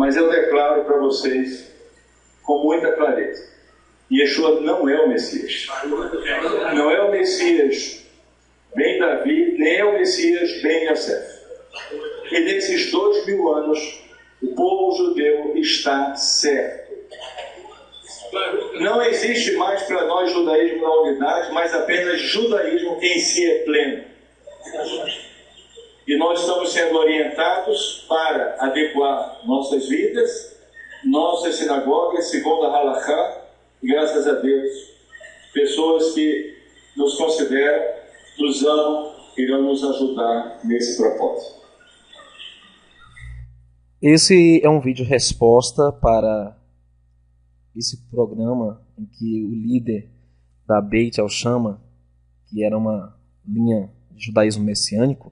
Mas eu declaro para vocês com muita clareza: Yeshua não é o Messias. Não é o Messias bem Davi, nem é o Messias bem Yosef. E nesses 2000 anos, o povo judeu está certo. Não existe mais para nós judaísmo na unidade, mas apenas judaísmo em si é pleno. E nós estamos sendo orientados para adequar nossas vidas, nossas sinagogas, segundo a Halakha, e graças a Deus, pessoas que nos consideram, nos amam, irão nos ajudar nesse propósito. Esse é um vídeo resposta para esse programa em que o líder da Beit Al-Shama, que era uma linha de judaísmo messiânico,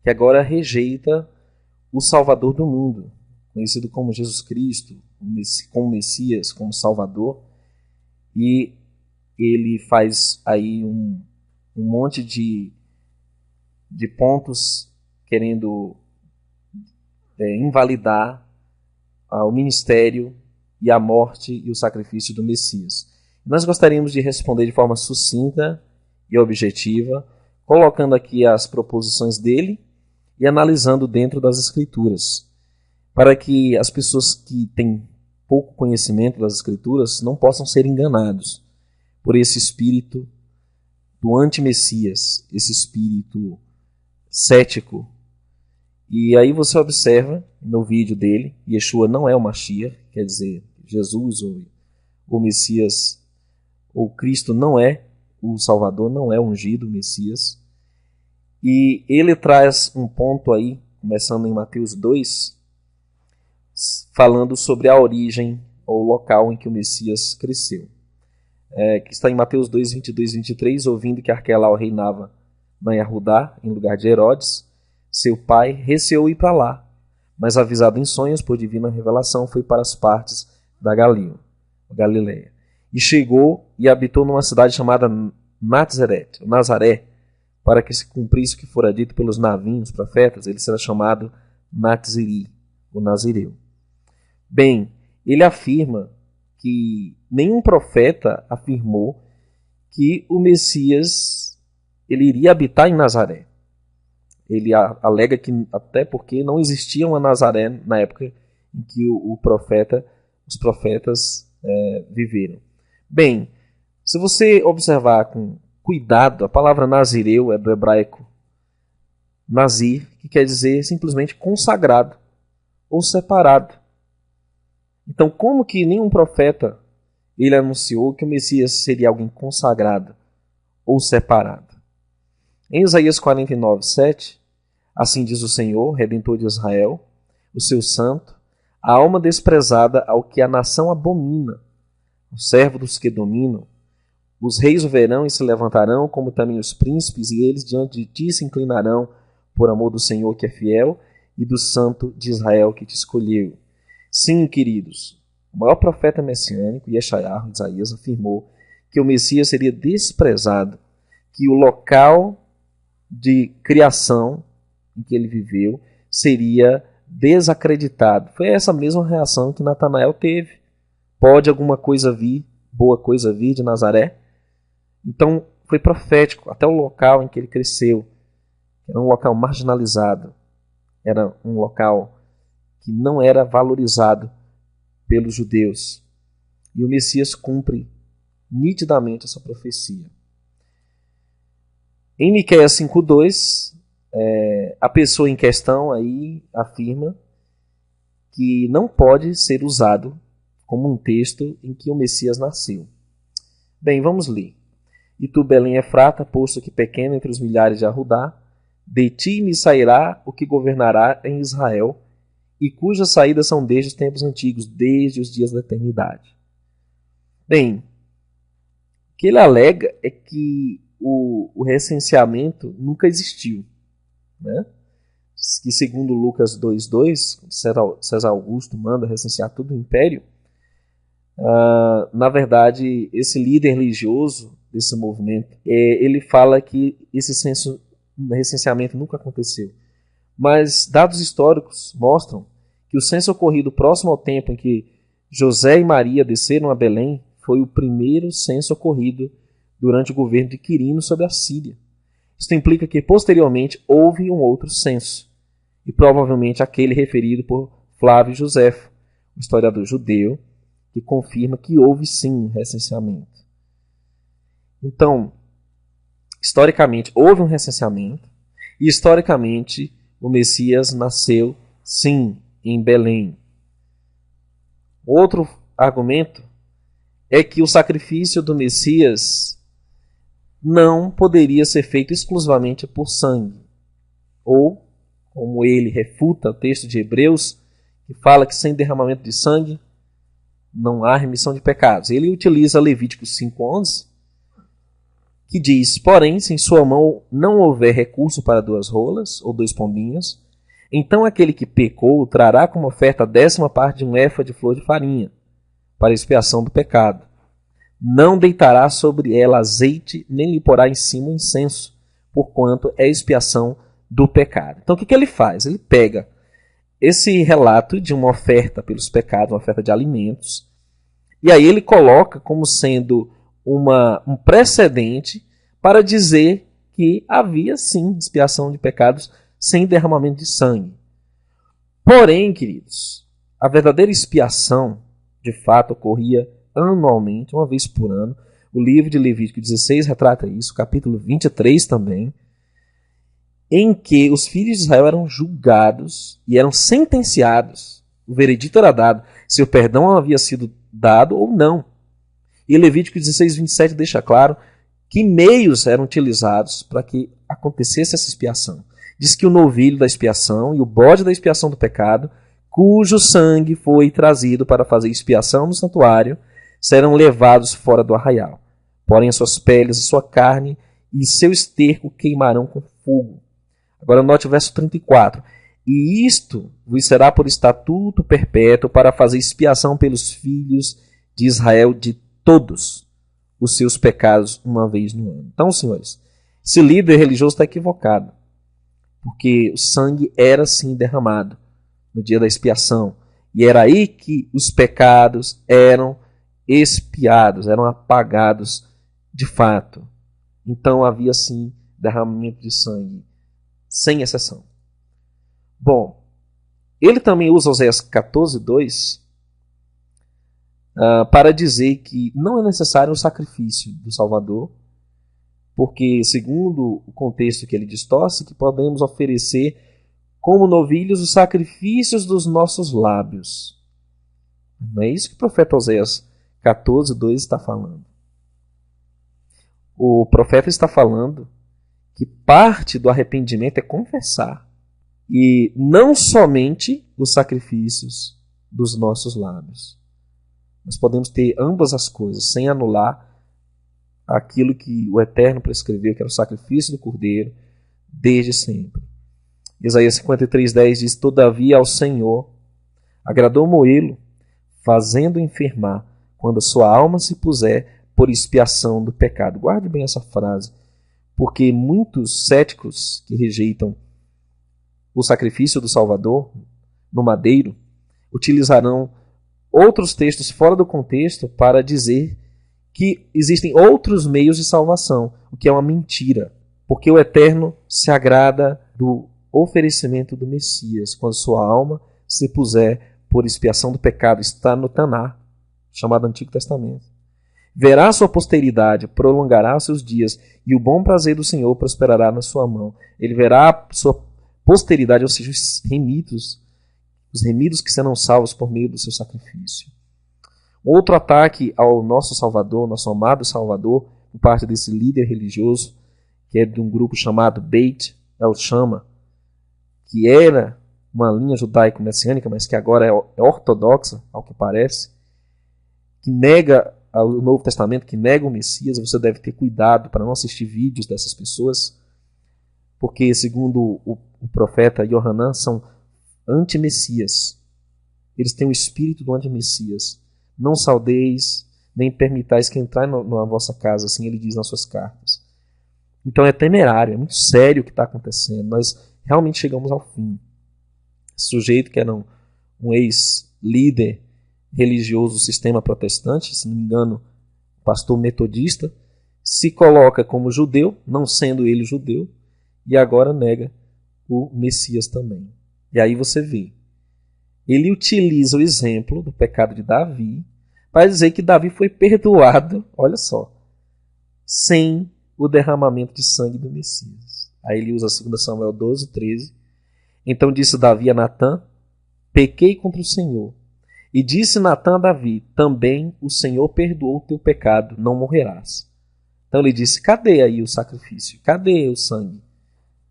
que agora rejeita o Salvador do mundo, conhecido como Jesus Cristo, como Messias, como Salvador, e ele faz aí um monte de pontos querendo invalidar o ministério e a morte e o sacrifício do Messias. Nós gostaríamos de responder de forma sucinta e objetiva, colocando aqui as proposições dele e analisando dentro das Escrituras, para que as pessoas que têm pouco conhecimento das Escrituras não possam ser enganados por esse espírito do anti-Messias, esse espírito cético. E aí você observa no vídeo dele, Yeshua não é o Mashiach, quer dizer, Jesus ou o Messias, ou Cristo não é o Salvador, não é o ungido, o Messias. E ele traz um ponto aí, começando em Mateus 2, falando sobre a origem ou local em que o Messias cresceu. Que está em Mateus 2, 22 e 23, ouvindo que Arquelau reinava na Yahudá, em lugar de Herodes, seu pai receou ir para lá, mas avisado em sonhos por divina revelação, foi para as partes da Galileia. E chegou e habitou numa cidade chamada Nazaré, para que se cumprisse o que fora dito pelos navios, profetas, ele será chamado Natziri, o Nazireu. Bem, ele afirma que nenhum profeta afirmou que o Messias ele iria habitar em Nazaré. Ele alega que até porque não existia uma Nazaré na época em que os profetas viveram. Bem, se você observar com cuidado, a palavra Nazireu é do hebraico Nazir, que quer dizer simplesmente consagrado ou separado. Então, como que nenhum profeta ele anunciou que o Messias seria alguém consagrado ou separado? Em Isaías 49, 7, assim diz o Senhor, Redentor de Israel, o seu santo, a alma desprezada ao que a nação abomina, o servo dos que dominam. Os reis o verão e se levantarão, como também os príncipes, e eles diante de ti se inclinarão por amor do Senhor que é fiel e do santo de Israel que te escolheu. Sim, queridos, o maior profeta messiânico, Yeshayahu, Isaías, afirmou que o Messias seria desprezado, que o local de criação em que ele viveu seria desacreditado. Foi essa mesma reação que Natanael teve. Pode alguma coisa vir, boa coisa vir de Nazaré? Então foi profético, até o local em que ele cresceu. Era um local marginalizado, era um local que não era valorizado pelos judeus. E o Messias cumpre nitidamente essa profecia. Em Miqueias 5:2, a pessoa em questão aí afirma que não pode ser usado como um texto em que o Messias nasceu. Bem, vamos ler. E tu, Belém Efrata, posto que pequeno entre os milhares de Arudá, de ti me sairá o que governará em Israel, e cujas saídas são desde os tempos antigos, desde os dias da eternidade. Bem, o que ele alega é que o recenseamento nunca existiu, né? Que segundo Lucas 2:2, César Augusto manda recensear todo o império, na verdade, esse líder religioso desse movimento, ele fala que esse recenseamento nunca aconteceu. Mas dados históricos mostram que o censo ocorrido próximo ao tempo em que José e Maria desceram a Belém foi o primeiro censo ocorrido durante o governo de Quirino sobre a Síria. Isto implica que, posteriormente, houve um outro censo, e provavelmente aquele referido por Flávio Josefo, um historiador judeu, que confirma que houve sim um recenseamento. Então, historicamente, houve um recenseamento, e historicamente, o Messias nasceu, sim, em Belém. Outro argumento é que o sacrifício do Messias não poderia ser feito exclusivamente por sangue. Ou, como ele refuta o texto de Hebreus, que fala que sem derramamento de sangue não há remissão de pecados. Ele utiliza Levítico 5:11, que diz: porém, se em sua mão não houver recurso para 2 rolas ou 2 pombinhos, então aquele que pecou trará como oferta a 10ª parte de um efa de flor de farinha, para expiação do pecado. Não deitará sobre ela azeite, nem lhe porá em cima o incenso, porquanto é expiação do pecado. Então o que ele faz? Ele pega esse relato de uma oferta pelos pecados, uma oferta de alimentos, e aí ele coloca como sendo um precedente para dizer que havia sim expiação de pecados sem derramamento de sangue. Porém, queridos, a verdadeira expiação de fato ocorria anualmente, uma vez por ano. O livro de Levítico 16 retrata isso, capítulo 23 também, em que os filhos de Israel eram julgados e eram sentenciados. O veredito era dado se o perdão havia sido dado ou não. E Levítico 16, 27 deixa claro que meios eram utilizados para que acontecesse essa expiação. Diz que o novilho da expiação e o bode da expiação do pecado, cujo sangue foi trazido para fazer expiação no santuário, serão levados fora do arraial. Porém, as suas peles, a sua carne e seu esterco queimarão com fogo. Agora note o verso 34. E isto vos será por estatuto perpétuo para fazer expiação pelos filhos de Israel de todos os seus pecados uma vez no ano. Então, senhores, esse líder religioso está equivocado, porque o sangue era sim derramado no dia da expiação, e era aí que os pecados eram expiados, eram apagados de fato. Então havia sim derramamento de sangue, sem exceção. Bom, ele também usa Oséias 14:2 para dizer que não é necessário o sacrifício do Salvador, porque, segundo o contexto que ele distorce, que podemos oferecer como novilhos os sacrifícios dos nossos lábios. Não é isso que o profeta Oséias 14:2 está falando. O profeta está falando que parte do arrependimento é confessar, e não somente os sacrifícios dos nossos lábios. Nós podemos ter ambas as coisas, sem anular aquilo que o Eterno prescreveu, que era o sacrifício do Cordeiro, desde sempre. Isaías 53:10 diz: todavia ao Senhor agradou moê-lo, fazendo enfermar, quando a sua alma se puser por expiação do pecado. Guarde bem essa frase, porque muitos céticos que rejeitam o sacrifício do Salvador no madeiro utilizarão outros textos fora do contexto para dizer que existem outros meios de salvação, o que é uma mentira, porque o Eterno se agrada do oferecimento do Messias, quando sua alma se puser por expiação do pecado. Está no Taná, chamado Antigo Testamento. Verá sua posteridade, prolongará seus dias, e o bom prazer do Senhor prosperará na sua mão. Ele verá sua posteridade, ou seja, os remidos que serão salvos por meio do seu sacrifício. Outro ataque ao nosso Salvador, nosso amado Salvador, por parte desse líder religioso, que é de um grupo chamado Beit El-Shama, que era uma linha judaico-messiânica, mas que agora é ortodoxa, ao que parece, que nega o Novo Testamento, que nega o Messias. Você deve ter cuidado para não assistir vídeos dessas pessoas, porque, segundo o profeta Yohanan, são anti-messias. Eles têm o espírito do anti-messias. Não saudeis, nem permitais que entrar na vossa casa, assim ele diz nas suas cartas. Então é temerário, é muito sério o que está acontecendo. Nós realmente chegamos ao fim. Esse sujeito, que era um um ex-líder religioso do sistema protestante, se não me engano, pastor metodista, se coloca como judeu, não sendo ele judeu, e agora nega o Messias também. E aí você vê, ele utiliza o exemplo do pecado de Davi para dizer que Davi foi perdoado, olha só, sem o derramamento de sangue do Messias. Aí ele usa 2 Samuel 12, 13. Então disse Davi a Natã: pequei contra o Senhor. E disse Natã a Davi: também o Senhor perdoou o teu pecado, não morrerás. Então ele disse: cadê aí o sacrifício? Cadê o sangue?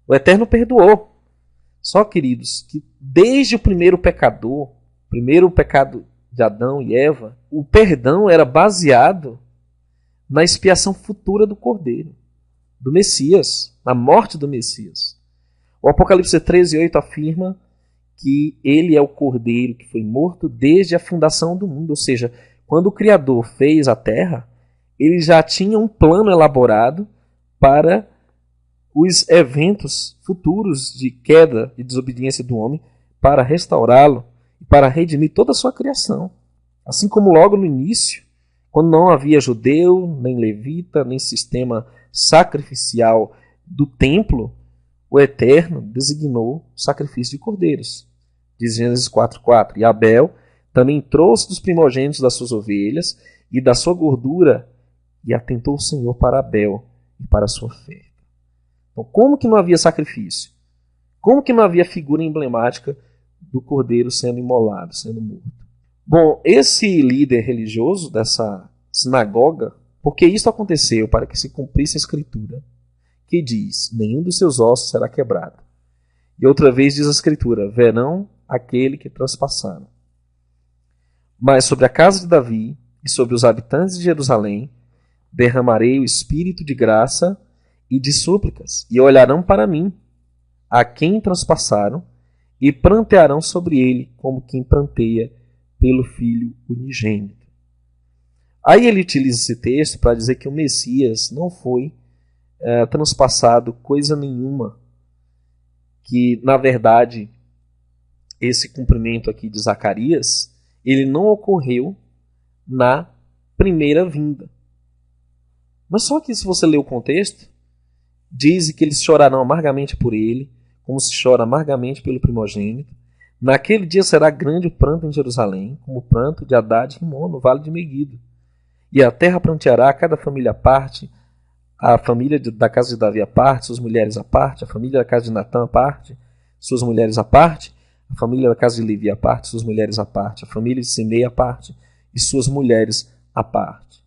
O Eterno perdoou. Só, queridos, que desde o primeiro pecador, primeiro pecado de Adão e Eva, o perdão era baseado na expiação futura do Cordeiro, do Messias, na morte do Messias. O Apocalipse 13:8 afirma que ele é o Cordeiro que foi morto desde a fundação do mundo. Ou seja, quando o Criador fez a terra, ele já tinha um plano elaborado para os eventos futuros de queda e desobediência do homem, para restaurá-lo e para redimir toda a sua criação. Assim como logo no início, quando não havia judeu, nem levita, nem sistema sacrificial do templo, o Eterno designou o sacrifício de cordeiros. Diz Gênesis 4:4. E Abel também trouxe dos primogênitos das suas ovelhas e da sua gordura, e atentou o Senhor para Abel e para a sua oferta. Então, como que não havia sacrifício? Como que não havia figura emblemática do cordeiro sendo imolado, sendo morto? Bom, esse líder religioso dessa sinagoga, porque isso aconteceu para que se cumprisse a escritura, que diz: nenhum dos seus ossos será quebrado. E outra vez diz a escritura: verão aquele que transpassaram. Mas sobre a casa de Davi e sobre os habitantes de Jerusalém derramarei o espírito de graça e de súplicas, e olharão para mim, a quem transpassaram, e prantearão sobre ele como quem pranteia pelo Filho unigênito. Aí ele utiliza esse texto para dizer que o Messias não foi transpassado coisa nenhuma, que na verdade esse cumprimento aqui de Zacarias, ele não ocorreu na primeira vinda. Mas só que se você ler o contexto, diz que eles chorarão amargamente por ele, como se chora amargamente pelo primogênito. Naquele dia será grande o pranto em Jerusalém, como o pranto de Haddad e Rimon, no vale de Meguido. E a terra pranteará, cada família à parte, a família da casa de Davi à parte, suas mulheres à parte, a família da casa de Natã à parte, suas mulheres à parte, a família da casa de Levi à parte, suas mulheres à parte, a família de Simei à parte e suas mulheres à parte.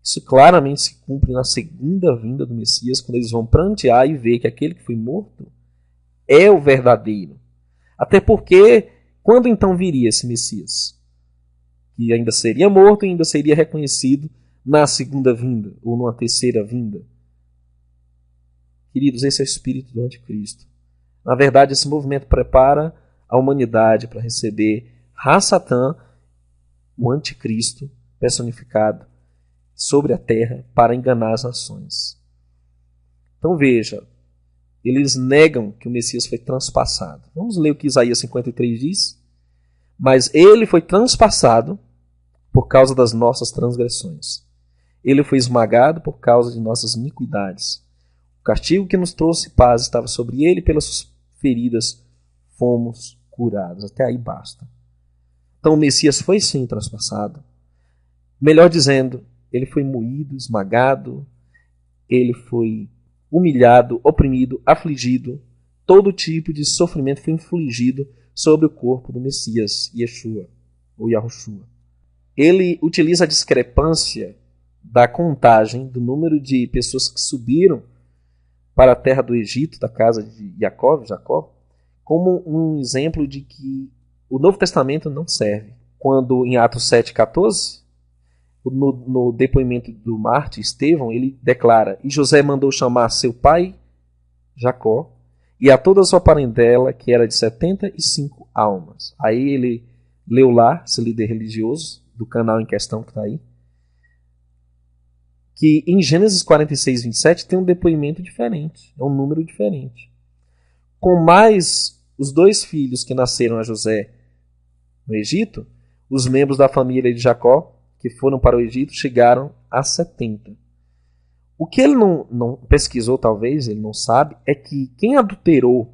Isso claramente se cumpre na segunda vinda do Messias, quando eles vão prantear e ver que aquele que foi morto é o verdadeiro. Até porque, quando então viria esse Messias? Que ainda seria morto e ainda seria reconhecido na segunda vinda ou numa terceira vinda. Queridos, esse é o espírito do anticristo. Na verdade, esse movimento prepara a humanidade para receber Ra-Satã, o anticristo personificado, sobre a terra para enganar as nações. Então veja, eles negam que o Messias foi transpassado. Vamos ler o que Isaías 53 diz? Mas ele foi transpassado por causa das nossas transgressões. Ele foi esmagado por causa de nossas iniquidades. O castigo que nos trouxe paz estava sobre ele, pelas suas feridas fomos curados. Até aí basta. Então o Messias foi sim transpassado. Melhor dizendo, ele foi moído, esmagado, ele foi humilhado, oprimido, afligido. Todo tipo de sofrimento foi infligido sobre o corpo do Messias, Yeshua, ou Yahushua. Ele utiliza a discrepância da contagem do número de pessoas que subiram para a terra do Egito, da casa de Jacó, como um exemplo de que o Novo Testamento não serve. Quando em Atos 7,14, no depoimento do mártir Estevão, ele declara: e José mandou chamar seu pai, Jacó, e a toda a sua parentela, que era de 75 almas. Aí ele leu lá, esse líder religioso do canal em questão que está aí, que em Gênesis 46, 27 tem um depoimento diferente, é um número diferente. Com mais os 2 filhos que nasceram a José no Egito, os membros da família de Jacó que foram para o Egito chegaram a 70. O que ele não pesquisou, talvez, ele não sabe, é que quem adulterou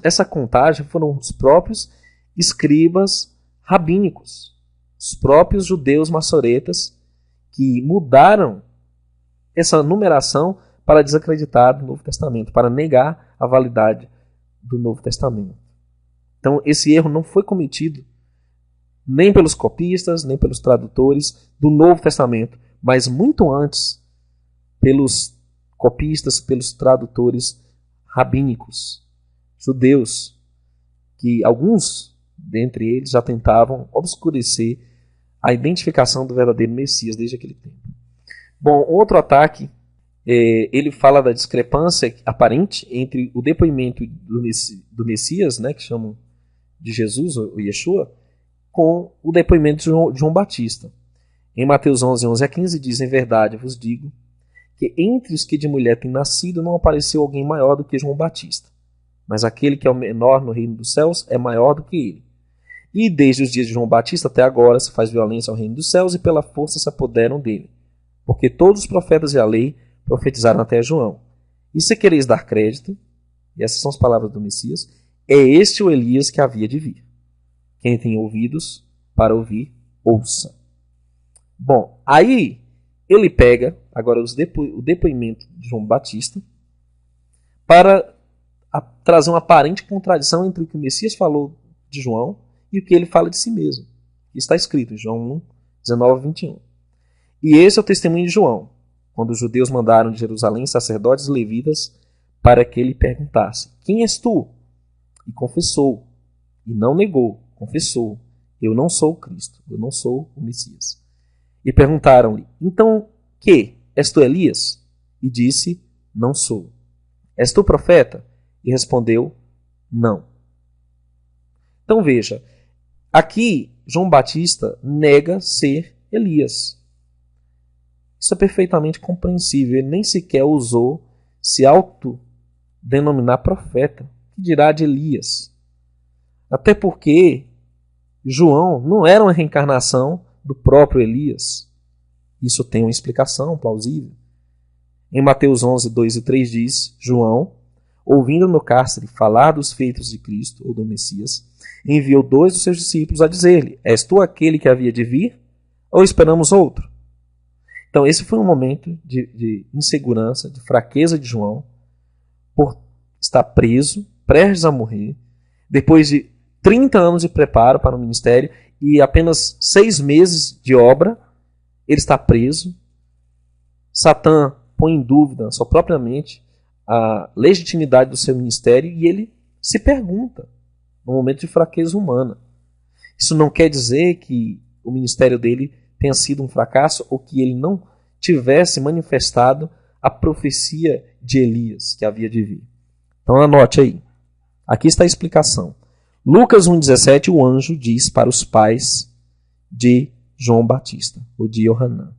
essa contagem foram os próprios escribas rabínicos, os próprios judeus maçoretas, que mudaram essa numeração para desacreditar do Novo Testamento, para negar a validade do Novo Testamento. Então, esse erro não foi cometido nem pelos copistas, nem pelos tradutores do Novo Testamento, mas muito antes pelos copistas, pelos tradutores rabínicos, judeus, que alguns dentre eles já tentavam obscurecer a identificação do verdadeiro Messias desde aquele tempo. Bom, outro ataque, ele fala da discrepância aparente entre o depoimento do Messias, né, que chamam de Jesus, ou Yeshua, com o depoimento de João Batista. Em Mateus 11 a 15 diz: em verdade vos digo que entre os que de mulher têm nascido não apareceu alguém maior do que João Batista, mas aquele que é o menor no reino dos céus é maior do que ele. E desde os dias de João Batista até agora se faz violência ao reino dos céus e pela força se apoderam dele. Porque todos os profetas e a lei profetizaram até João. E se quereis dar crédito, e essas são as palavras do Messias, é este o Elias que havia de vir. Quem tem ouvidos para ouvir, ouça. Bom, aí ele pega agora o depoimento de João Batista para trazer uma aparente contradição entre o que o Messias falou de João e o que ele fala de si mesmo. Está escrito em João 1, 19 a 21. E esse é o testemunho de João, quando os judeus mandaram de Jerusalém sacerdotes e levitas para que ele perguntasse: quem és tu? E confessou, e não negou, confessou: eu não sou o Cristo, eu não sou o Messias. E perguntaram-lhe: então que? És tu Elias? E disse: não sou. És tu profeta? E respondeu: não. Então veja, aqui João Batista nega ser Elias. Isso é perfeitamente compreensível. Ele nem sequer ousou se autodenominar profeta, que dirá de Elias. Até porque João não era uma reencarnação do próprio Elias. Isso tem uma explicação plausível. Em Mateus 11, 2 e 3 diz: João, ouvindo no cárcere falar dos feitos de Cristo, ou do Messias, enviou 2 dos seus discípulos a dizer-lhe: és tu aquele que havia de vir, ou esperamos outro? Então esse foi um momento de insegurança, de fraqueza de João, por estar preso, prestes a morrer, depois de 30 anos de preparo para o ministério e apenas 6 meses de obra, ele está preso. Satã põe em dúvida a sua própria mente a legitimidade do seu ministério e ele se pergunta, num momento de fraqueza humana. Isso não quer dizer que o ministério dele tenha sido um fracasso ou que ele não tivesse manifestado a profecia de Elias que havia de vir. Então anote aí. Aqui está a explicação. Lucas 1,17, o anjo diz para os pais de João Batista, ou de Yohanan: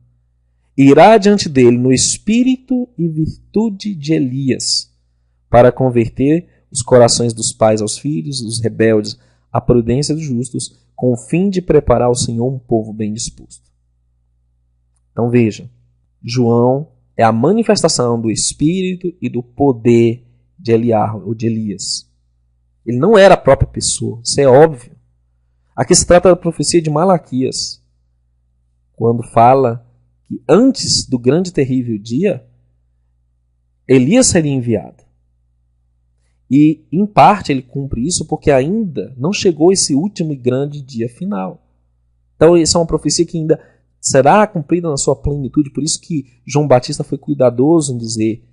irá diante dele no espírito e virtude de Elias, para converter os corações dos pais aos filhos, dos rebeldes à prudência dos justos, com o fim de preparar ao Senhor um povo bem disposto. Então veja, João é a manifestação do espírito e do poder de Eliarro, ou de Elias. Ele não era a própria pessoa, isso é óbvio. Aqui se trata da profecia de Malaquias, quando fala que antes do grande e terrível dia, Elias seria enviado. E, em parte, ele cumpre isso porque ainda não chegou esse último e grande dia final. Então, essa é uma profecia que ainda será cumprida na sua plenitude. Por isso que João Batista foi cuidadoso em dizer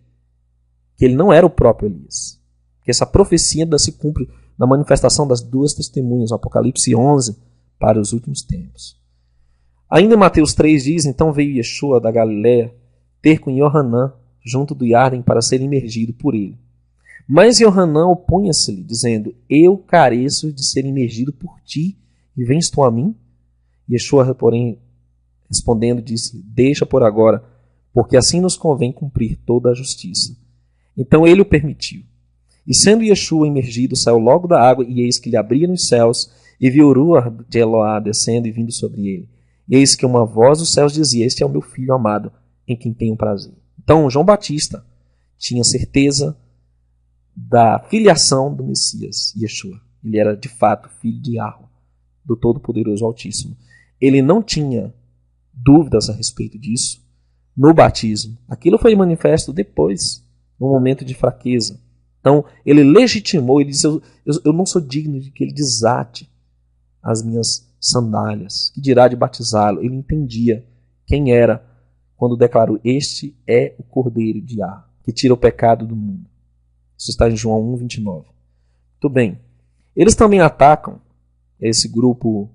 que ele não era o próprio Elias. Que essa profecia ainda se cumpre na manifestação das 2 testemunhas, no Apocalipse 11, para os últimos tempos. Ainda em Mateus 3 diz: então veio Yeshua da Galiléia ter com Yohanan junto do Iarden para ser imergido por ele. Mas Yohanan opunha-se-lhe, dizendo: eu careço de ser imergido por ti, e vens tu a mim? Yeshua, porém, respondendo, disse: deixa por agora, porque assim nos convém cumprir toda a justiça. Então ele o permitiu. E sendo Yeshua imergido, saiu logo da água, e eis que lhe abriram os céus, e viu o Ruach de Eloá descendo e vindo sobre ele. E eis que uma voz dos céus dizia: este é o meu filho amado, em quem tenho prazer. Então, João Batista tinha certeza da filiação do Messias, Yeshua. Ele era, de fato, filho de Yahweh, do Todo-Poderoso Altíssimo. Ele não tinha dúvidas a respeito disso no batismo. Aquilo foi manifesto depois, num momento de fraqueza. Então, ele legitimou, ele disse: eu não sou digno de que ele desate as minhas sandálias, que dirá de batizá-lo. Ele entendia quem era quando declarou: este é o Cordeiro de Yahweh, que tira o pecado do mundo. Isso está em João 1:29. Muito bem. Eles também atacam esse grupo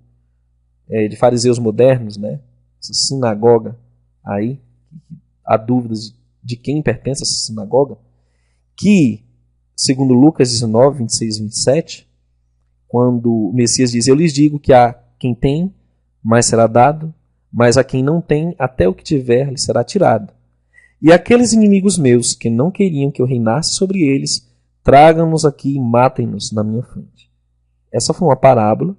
de fariseus modernos, né? Essa sinagoga aí. Há dúvidas de quem pertence a essa sinagoga, que, segundo Lucas 19, 26 e 27, quando o Messias diz: eu lhes digo que a quem tem, mais será dado, mas a quem não tem, até o que tiver lhe será tirado. E aqueles inimigos meus, que não queriam que eu reinasse sobre eles, tragam-nos aqui e matem-nos na minha frente. Essa foi uma parábola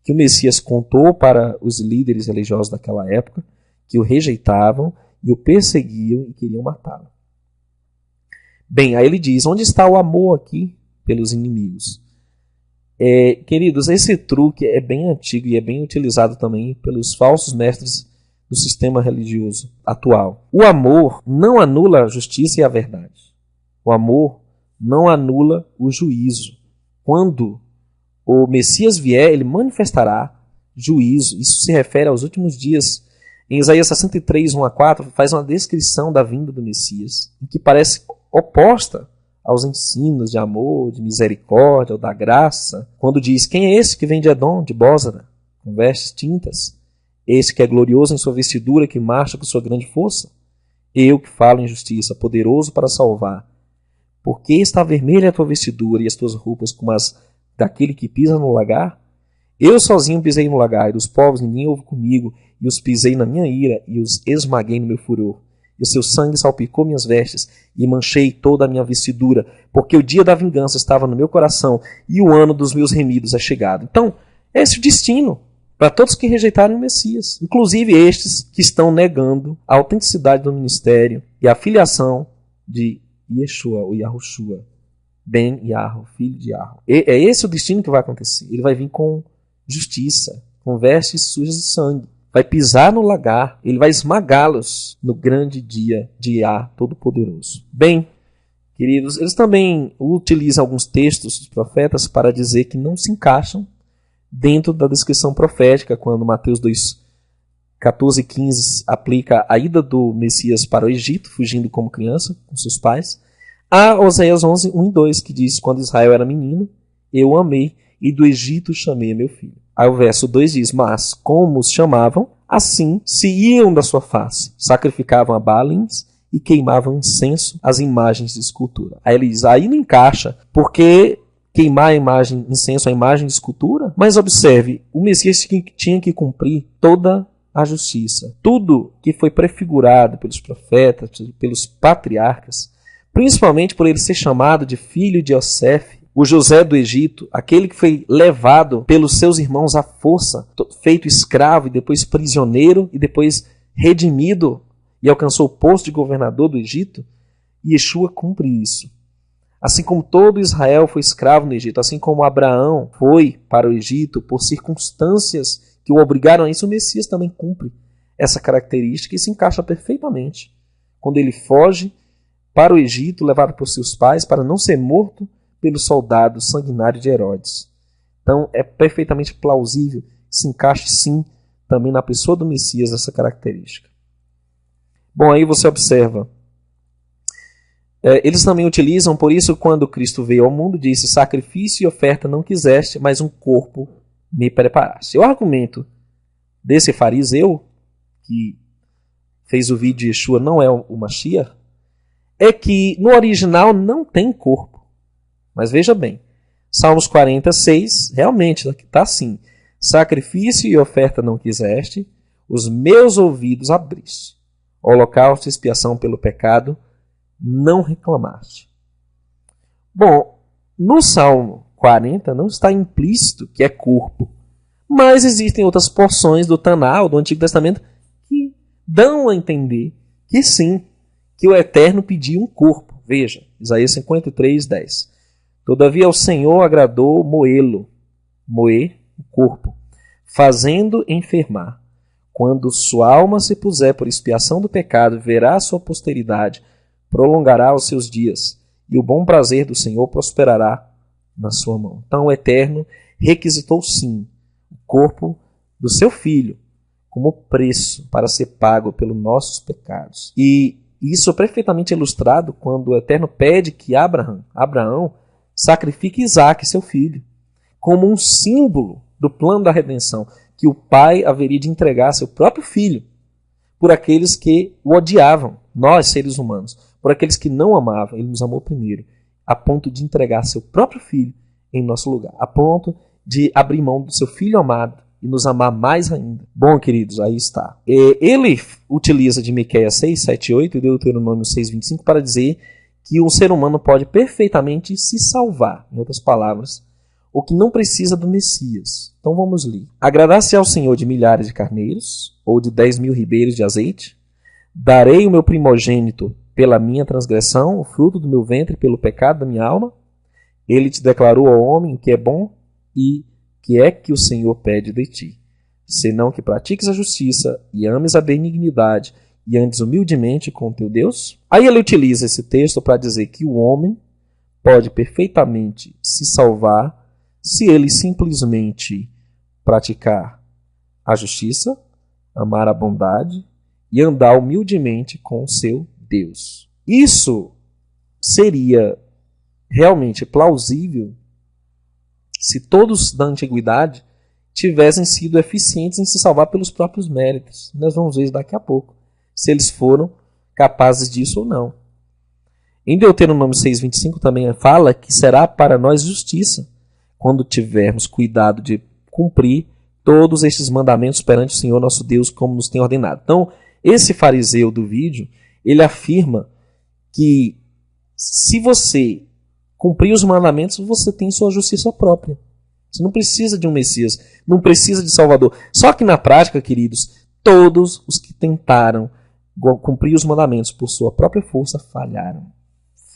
que o Messias contou para os líderes religiosos daquela época, que o rejeitavam e o perseguiam e queriam matá-lo. Bem, aí ele diz: onde está o amor aqui pelos inimigos? Queridos, esse truque é bem antigo e é bem utilizado também pelos falsos mestres do sistema religioso atual. O amor não anula a justiça e a verdade. O amor não anula o juízo. Quando o Messias vier, ele manifestará juízo. Isso se refere aos últimos dias. Em Isaías 63, 1-4, faz uma descrição da vinda do Messias, em que parece oposta aos ensinos de amor, de misericórdia ou da graça, quando diz: quem é esse que vem de Edom, de Bósra, com vestes tintas? Esse que é glorioso em sua vestidura, que marcha com sua grande força? Eu que falo em justiça, poderoso para salvar. Por que está vermelha a tua vestidura e as tuas roupas como as daquele que pisa no lagar? Eu sozinho pisei no lagar, e dos povos ninguém houve comigo, e os pisei na minha ira, e os esmaguei no meu furor. E o seu sangue salpicou minhas vestes, e manchei toda a minha vestidura, porque o dia da vingança estava no meu coração, e o ano dos meus remidos é chegado. Então, esse é o destino para todos que rejeitaram o Messias, inclusive estes que estão negando a autenticidade do ministério e a filiação de Yeshua, ou Yahushua, Ben Yahweh, filho de Yahweh. É esse o destino que vai acontecer. Ele vai vir com justiça, com vestes sujas de sangue. Vai pisar no lagar, ele vai esmagá-los no grande dia de Yah Todo-Poderoso. Bem, queridos, eles também utilizam alguns textos dos profetas para dizer que não se encaixam dentro da descrição profética, quando Mateus 2, 14 e 15 aplica a ida do Messias para o Egito, fugindo como criança, com seus pais. Há Oséias 11, 1 e 2, que diz: quando Israel era menino, eu o amei, e do Egito chamei meu filho. Aí o verso 2 diz: mas como os chamavam, assim se iam da sua face, sacrificavam a Baalins e queimavam incenso às imagens de escultura. Aí ele diz: aí não encaixa, porque queimar a imagem, incenso à imagem de escultura? Mas observe, o Messias tinha que cumprir toda a justiça. Tudo que foi prefigurado pelos profetas, pelos patriarcas, principalmente por ele ser chamado de filho de Yosef, o José do Egito, aquele que foi levado pelos seus irmãos à força, feito escravo e depois prisioneiro e depois redimido e alcançou o posto de governador do Egito, Yeshua cumpre isso. Assim como todo Israel foi escravo no Egito, assim como Abraão foi para o Egito por circunstâncias que o obrigaram a isso, o Messias também cumpre essa característica e se encaixa perfeitamente. Quando ele foge para o Egito, levado por seus pais, para não ser morto pelo soldado sanguinário de Herodes. Então é perfeitamente plausível que se encaixe sim também na pessoa do Messias essa característica. Bom, aí você observa. Eles também utilizam, por isso, quando Cristo veio ao mundo, disse: sacrifício e oferta não quiseste, mas um corpo me preparaste. O argumento desse fariseu, que fez o vídeo de Yeshua não é o Mashiach, é que no original não tem corpo. Mas veja bem, Salmos 46, realmente está assim: sacrifício e oferta não quiseste, os meus ouvidos abriste. Holocausto e expiação pelo pecado não reclamaste. Bom, no Salmo 40 não está implícito que é corpo. Mas existem outras porções do Taná, do Antigo Testamento, que dão a entender que sim, que o Eterno pediu um corpo. Veja, Isaías 53, 10. Todavia ao Senhor agradou moê-lo, moer o corpo, fazendo enfermar. Quando sua alma se puser por expiação do pecado, verá a sua posteridade, prolongará os seus dias, e o bom prazer do Senhor prosperará na sua mão. Então o Eterno requisitou sim o corpo do seu filho como preço para ser pago pelos nossos pecados. E isso é perfeitamente ilustrado quando o Eterno pede que Abraão sacrifique Isaque, seu filho, como um símbolo do plano da redenção, que o pai haveria de entregar seu próprio filho por aqueles que o odiavam, nós seres humanos, por aqueles que não amavam. Ele nos amou primeiro, a ponto de entregar seu próprio filho em nosso lugar, a ponto de abrir mão do seu filho amado e nos amar mais ainda. Bom, queridos, aí está. Ele utiliza de Miqueias 6, 7 e 8 e Deuteronômio 6, 25 para dizer que um ser humano pode perfeitamente se salvar, em outras palavras, o que não precisa do Messias. Então vamos ler. Agradar-se ao Senhor de milhares de carneiros, ou de 10.000 ribeiros de azeite. Darei o meu primogênito pela minha transgressão, o fruto do meu ventre pelo pecado da minha alma. Ele te declarou ao homem o que é bom e que é que o Senhor pede de ti, senão que pratiques a justiça e ames a benignidade e andes humildemente com teu Deus. Aí ele utiliza esse texto para dizer que o homem pode perfeitamente se salvar se ele simplesmente praticar a justiça, amar a bondade e andar humildemente com o seu Deus. Isso seria realmente plausível se todos da antiguidade tivessem sido eficientes em se salvar pelos próprios méritos. Nós vamos ver isso daqui a pouco, se eles foram capazes disso ou não. Em Deuteronômio 6,25 também fala que será para nós justiça quando tivermos cuidado de cumprir todos estes mandamentos perante o Senhor nosso Deus, como nos tem ordenado. Então, esse fariseu do vídeo, ele afirma que se você cumprir os mandamentos, você tem sua justiça própria. Você não precisa de um Messias, não precisa de Salvador. Só que na prática, queridos, todos os que tentaram cumprir os mandamentos por sua própria força falharam,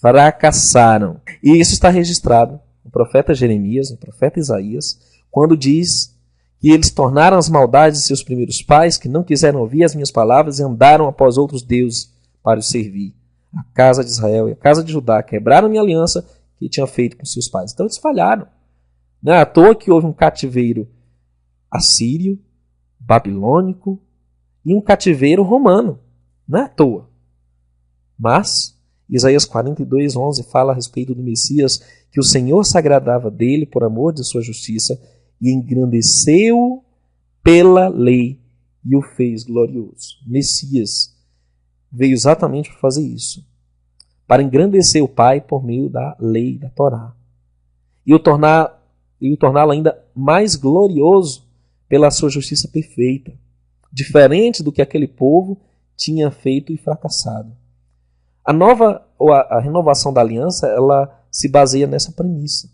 fracassaram. E isso está registrado no profeta Jeremias, no profeta Isaías, quando diz que eles tornaram as maldades de seus primeiros pais, que não quiseram ouvir as minhas palavras e andaram após outros deuses para os servir. A casa de Israel e a casa de Judá quebraram minha aliança que tinha feito com seus pais. Então eles falharam. Não é à toa que houve um cativeiro assírio, babilônico e um cativeiro romano. Não é à toa. Mas Isaías 42:11 fala a respeito do Messias, que o Senhor se agradava dele por amor de sua justiça e engrandeceu pela lei e o fez glorioso. O Messias veio exatamente para fazer isso, para engrandecer o Pai por meio da lei, da Torá, e o torná-lo ainda mais glorioso pela sua justiça perfeita, diferente do que aquele povo tinha feito e fracassado. A renovação da aliança, ela se baseia nessa premissa,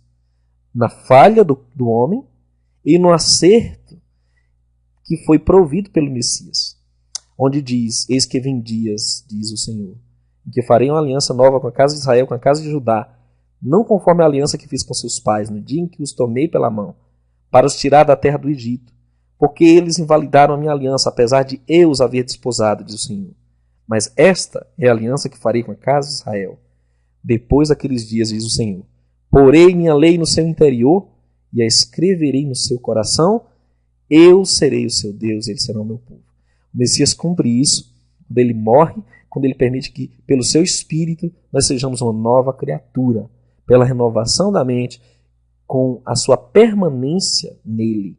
na falha do homem e no acerto que foi provido pelo Messias, onde diz: eis que vem dias, diz o Senhor, em que farei uma aliança nova com a casa de Israel, com a casa de Judá, não conforme a aliança que fiz com seus pais, no dia em que os tomei pela mão, para os tirar da terra do Egito, porque eles invalidaram a minha aliança, apesar de eu os haver desposado, diz o Senhor. Mas esta é a aliança que farei com a casa de Israel. Depois daqueles dias, diz o Senhor, porei minha lei no seu interior e a escreverei no seu coração. Eu serei o seu Deus e eles serão o meu povo. O Messias cumpre isso quando ele morre, quando ele permite que, pelo seu Espírito, nós sejamos uma nova criatura, pela renovação da mente, com a sua permanência nele.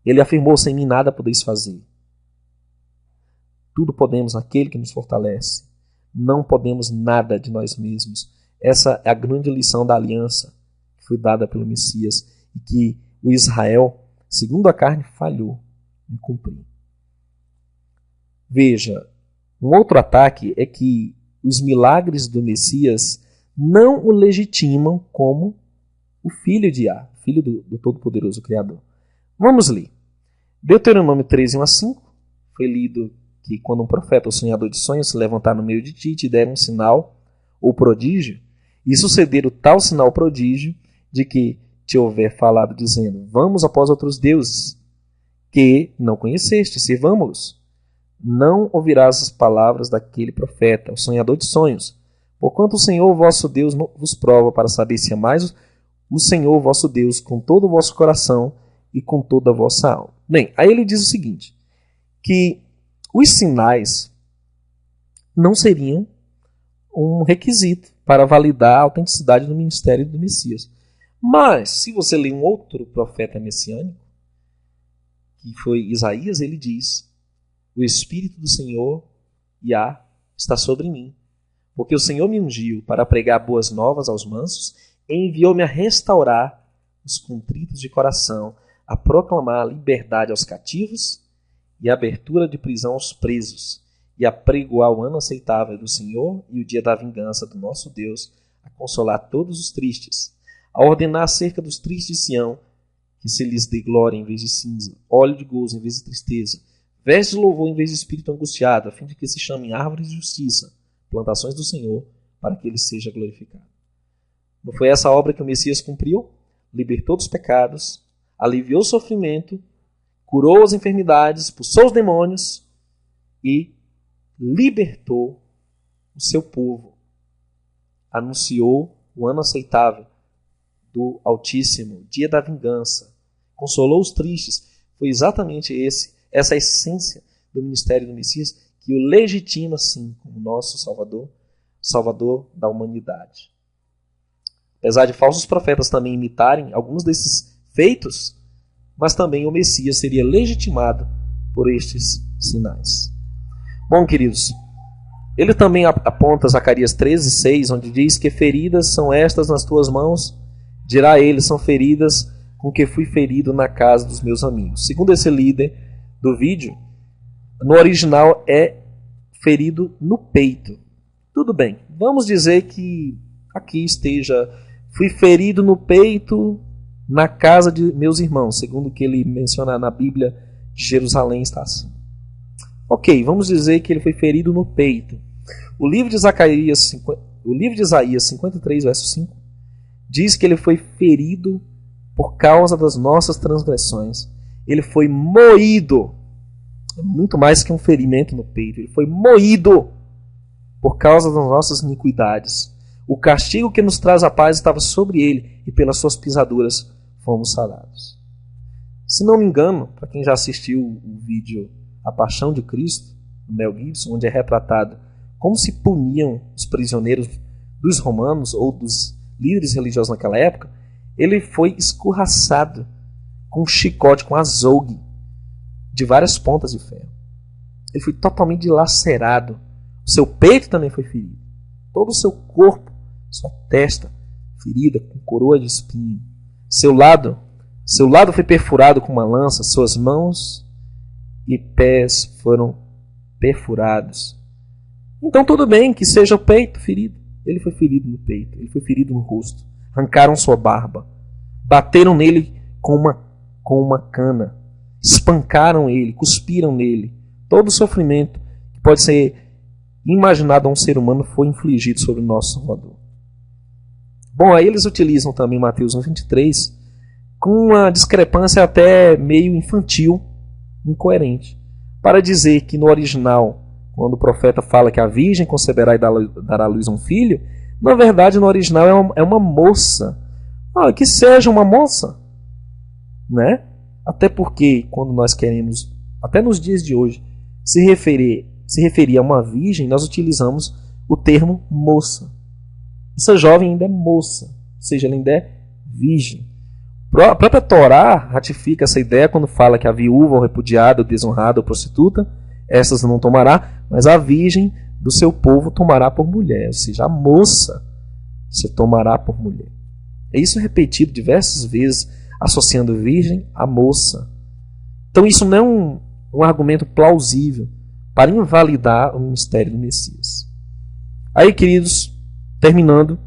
Ele afirmou: sem mim nada podeis fazer. Tudo podemos naquele que nos fortalece. Não podemos nada de nós mesmos. Essa é a grande lição da aliança que foi dada pelo Messias e que o Israel, segundo a carne, falhou em cumprir. Veja, um outro ataque é que os milagres do Messias não o legitimam como o filho de Yah, filho do Todo-Poderoso Criador. Vamos ler. Deuteronômio 13, 1 a 5. Foi lido que quando um profeta ou sonhador de sonhos se levantar no meio de ti e te der um sinal ou prodígio, e suceder o tal sinal ou prodígio de que te houver falado dizendo, vamos após outros deuses, que não conheceste, servamo-los. Não ouvirás as palavras daquele profeta, o sonhador de sonhos, porquanto o Senhor vosso Deus vos prova para saber se amais o Senhor vosso Deus com todo o vosso coração e com toda a vossa alma. Bem, aí ele diz o seguinte, que os sinais não seriam um requisito para validar a autenticidade do ministério do Messias. Mas, se você ler um outro profeta messiânico, que foi Isaías, ele diz, o Espírito do Senhor, Yah, está sobre mim, porque o Senhor me ungiu para pregar boas novas aos mansos e enviou-me a restaurar os contritos de coração, a proclamar a liberdade aos cativos e a abertura de prisão aos presos, e a pregoar o ano aceitável do Senhor e o dia da vingança do nosso Deus, a consolar todos os tristes, a ordenar acerca dos tristes de Sião, que se lhes dê glória em vez de cinza, óleo de gozo em vez de tristeza, vestes de louvor em vez de espírito angustiado, a fim de que se chamem árvores de justiça, plantações do Senhor, para que ele seja glorificado. Não foi essa obra que o Messias cumpriu? Libertou dos pecados, aliviou o sofrimento, curou as enfermidades, expulsou os demônios e libertou o seu povo. Anunciou o ano aceitável do Altíssimo, dia da vingança. Consolou os tristes. Foi exatamente essa essência do ministério do Messias que o legitima, sim, como nosso Salvador, Salvador da humanidade. Apesar de falsos profetas também imitarem alguns desses feitos, mas também o Messias seria legitimado por estes sinais. Bom, queridos, ele também aponta Zacarias 13:6, onde diz que feridas são estas nas tuas mãos, dirá ele, são feridas com que fui ferido na casa dos meus amigos. Segundo esse líder do vídeo, no original é ferido no peito. Tudo bem, vamos dizer que aqui esteja, fui ferido no peito na casa de meus irmãos, segundo o que ele menciona na Bíblia de Jerusalém está assim. Ok, vamos dizer que ele foi ferido no peito. O livro de Isaías 53, verso 5, diz que ele foi ferido por causa das nossas transgressões. Ele foi moído. É muito mais que um ferimento no peito. Ele foi moído por causa das nossas iniquidades. O castigo que nos traz a paz estava sobre ele, e pelas suas pisaduras fomos sarados. Se não me engano, para quem já assistiu o vídeo A Paixão de Cristo, do Mel Gibson, onde é retratado como se puniam os prisioneiros dos romanos ou dos líderes religiosos naquela época, ele foi escorraçado com um chicote, com azougue, de várias pontas de ferro. Ele foi totalmente dilacerado. O seu peito também foi ferido. Todo o seu corpo, sua testa, ferida com coroa de espinho. Seu lado foi perfurado com uma lança, suas mãos e pés foram perfurados. Então tudo bem que seja o peito ferido. Ele foi ferido no peito, ele foi ferido no rosto. Arrancaram sua barba, bateram nele com uma cana, espancaram ele, cuspiram nele. Todo o sofrimento que pode ser imaginado a um ser humano foi infligido sobre o nosso Salvador. Bom, aí eles utilizam também Mateus 1:23 com uma discrepância até meio infantil, incoerente, para dizer que no original, quando o profeta fala que a virgem conceberá e dará à luz um filho, na verdade no original é uma moça. Que seja uma moça, né? Até porque quando nós queremos, até nos dias de hoje, se referir a uma virgem, nós utilizamos o termo moça. Essa jovem ainda é moça, ou seja, ela ainda é virgem. A própria Torá ratifica essa ideia quando fala que a viúva, ou repudiada, ou desonrada, ou prostituta, essas não tomará, mas a virgem do seu povo tomará por mulher, ou seja, a moça se tomará por mulher. É isso repetido diversas vezes, associando virgem a moça. Então isso não é um argumento plausível para invalidar o ministério do Messias. Aí, queridos, terminando,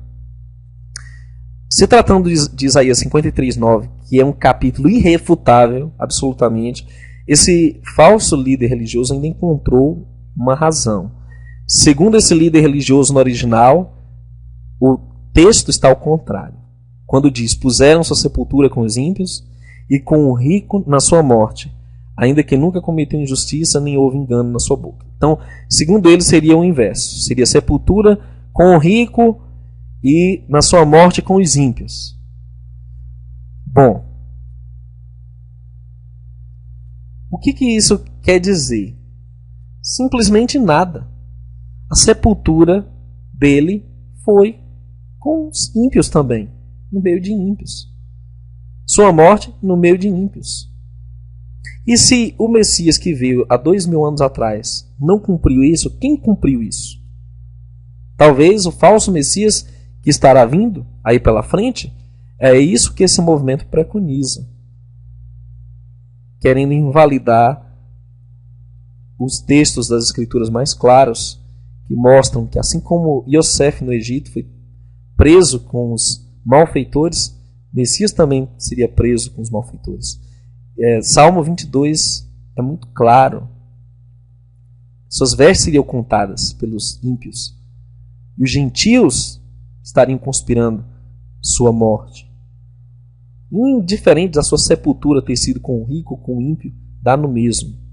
Se tratando de Isaías 53:9, que é um capítulo irrefutável, absolutamente, esse falso líder religioso ainda encontrou uma razão. Segundo esse líder religioso no original, o texto está ao contrário. Quando diz, puseram sua sepultura com os ímpios e com o rico na sua morte, ainda que nunca cometeu injustiça, nem houve engano na sua boca. Então, segundo ele, seria o inverso. Seria sepultura com o rico e na sua morte com os ímpios. Bom, o que isso quer dizer? Simplesmente nada. A sepultura dele foi com os ímpios também, no meio de ímpios. Sua morte no meio de ímpios. E se o Messias que veio há 2000 anos atrás não cumpriu isso, quem cumpriu isso? Talvez o falso Messias que estará vindo aí pela frente? É isso que esse movimento preconiza, querendo invalidar os textos das escrituras mais claros, que mostram que assim como Yosef no Egito foi preso com os malfeitores, Messias também seria preso com os malfeitores. Salmo 22 é muito claro. Suas vestes seriam contadas pelos ímpios, e os gentios estariam conspirando sua morte. Indiferente da sua sepultura ter sido com o rico ou com o ímpio, dá no mesmo.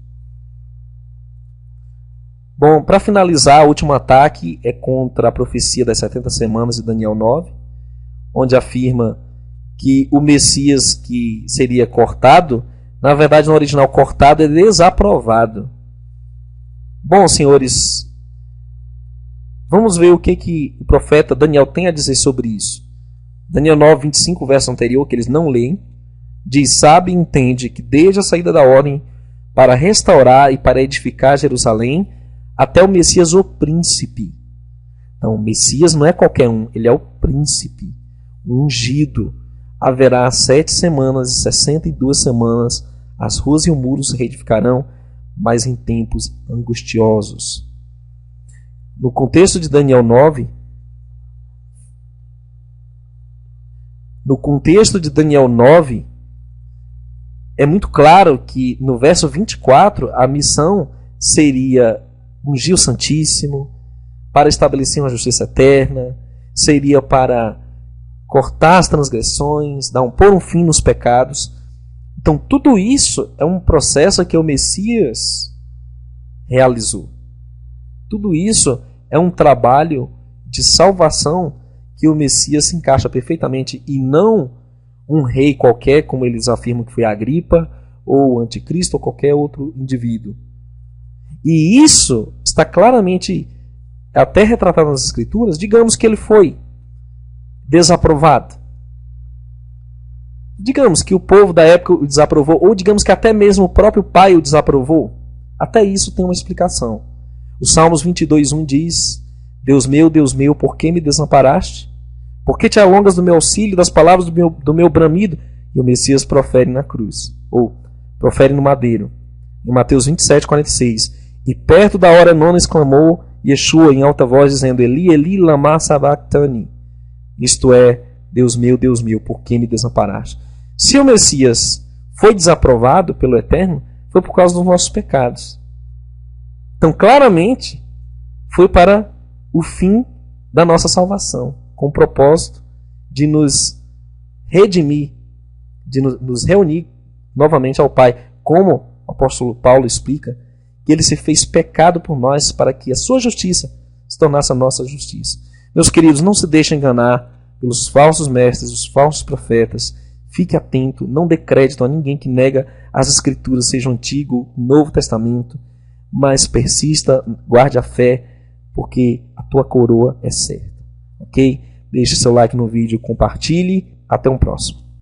Bom, para finalizar, o último ataque é contra a profecia das 70 semanas de Daniel 9, onde afirma que o Messias que seria cortado, na verdade no original cortado é desaprovado. Bom, senhores, vamos ver o que o profeta Daniel tem a dizer sobre isso. Daniel 9, 25, verso anterior, que eles não leem, diz, sabe e entende que desde a saída da ordem para restaurar e para edificar Jerusalém, até o Messias, o príncipe. Então, o Messias não é qualquer um, ele é o príncipe, o ungido. Haverá 7 semanas e 62 semanas, as ruas e o muro se reedificarão, mas em tempos angustiosos. No contexto de Daniel 9, é muito claro que no verso 24 a missão seria ungir o Santíssimo, para estabelecer uma justiça eterna, seria para cortar as transgressões, pôr um fim nos pecados. Então tudo isso é um processo que o Messias realizou. Tudo isso é um trabalho de salvação que o Messias se encaixa perfeitamente, e não um rei qualquer, como eles afirmam que foi Agripa, ou o anticristo, ou qualquer outro indivíduo. E isso está claramente até retratado nas Escrituras. Digamos que ele foi desaprovado. Digamos que o povo da época o desaprovou, ou digamos que até mesmo o próprio pai o desaprovou. Até isso tem uma explicação. O Salmos 22:1 diz, Deus meu, por que me desamparaste? Por que te alongas do meu auxílio, das palavras do meu bramido? E o Messias profere na cruz, ou profere no madeiro. Em Mateus 27:46, e perto da hora nona exclamou Yeshua em alta voz, dizendo, Eli, Eli, lama sabachthani. Isto é, Deus meu, por que me desamparaste? Se o Messias foi desaprovado pelo Eterno, foi por causa dos nossos pecados. Então, claramente, foi para o fim da nossa salvação, com o propósito de nos redimir, de nos reunir novamente ao Pai, como o apóstolo Paulo explica, que ele se fez pecado por nós para que a sua justiça se tornasse a nossa justiça. Meus queridos, não se deixem enganar pelos falsos mestres, os falsos profetas. Fique atento, não dê crédito a ninguém que nega as Escrituras, seja o Antigo, o Novo Testamento, mas persista, guarde a fé, porque a tua coroa é certa. Ok? Deixe seu like no vídeo, compartilhe. Até um próximo.